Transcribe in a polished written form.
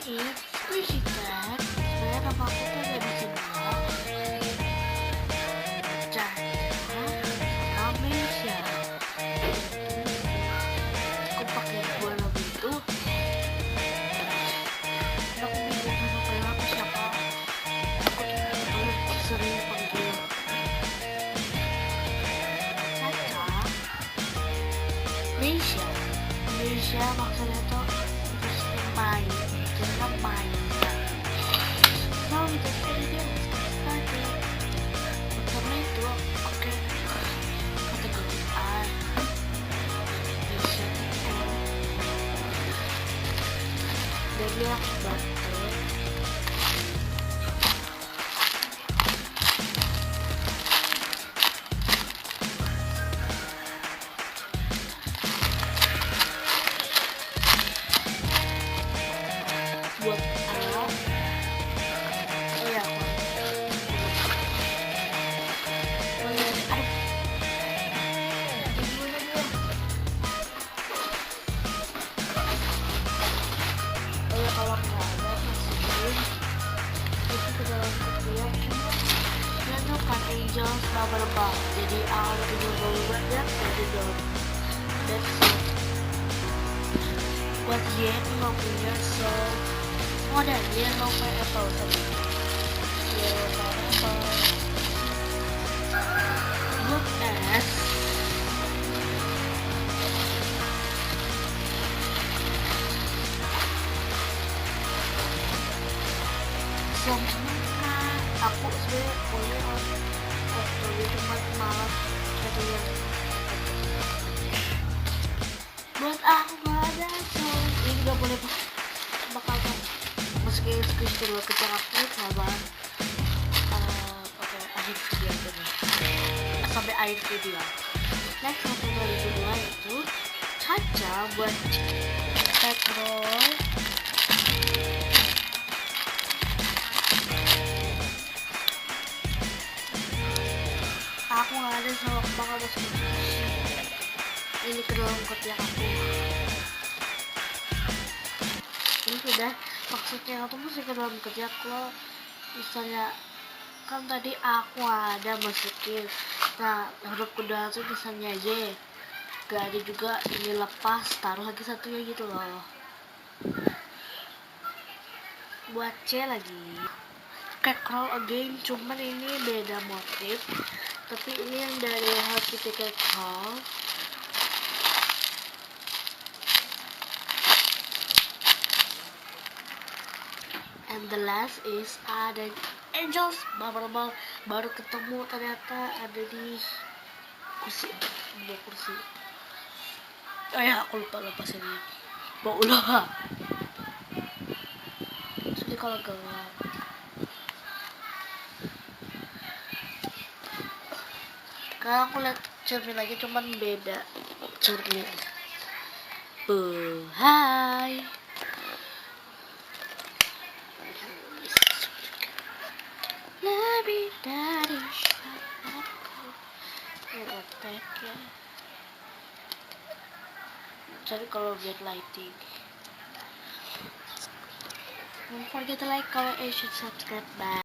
ini Pussycat. Sebenarnya nama aku tuh ada di sebelah Amelia. Aku pakai dua nama itu. Aku bingung sama kayak aku siapa. Aku tuh sering panggil Caca, Meisha maksudnya tuh terus main, jangan main. Now we just video started. Pertama itu oke kategori A, Meisha dan dia baterai. Buat A, oh ya aku kalau nggak ada masukin itu ke dalam kuliah dan tuh kan angels bubble. Jadi awal itu bubble ya dari dalam that's it. Buat Yen nggak punya so ada dia nggak punya apple tadi ya apple. Buat S sebenarnya aku sebenarnya boleh waktu itu malam jadi yang buat aku nggak ada so ini nggak boleh bakal meski kedua kecil aku sabar oke akhir video ini sampai akhir video. Next satu dari kedua itu Caca buat petrol. Aku nggak ada so bakal masukin ini ke dalam kotak aku. Ini sudah maksudnya aku mesti ke dalam kotak lo misalnya kan tadi aku ada masukin nah huruf kedua tuh misalnya Y gak ada juga ini lepas taruh lagi satunya gitu loh. Buat C lagi kayak crawl again cuman ini beda motif tapi ini yang dari Happy Ticket Crawl. And the last is ada angels bubble baru ketemu ternyata ada di kursi dua kursi. Oh ya aku lupa ini mau ulah jadi kalau gelap kalau aku lihat cermin lagi cuman beda cermin. Hai lebih dari syaratku ya. Jadi kalau lihat lighting don't forget to like, comment, and subscribe. Bye.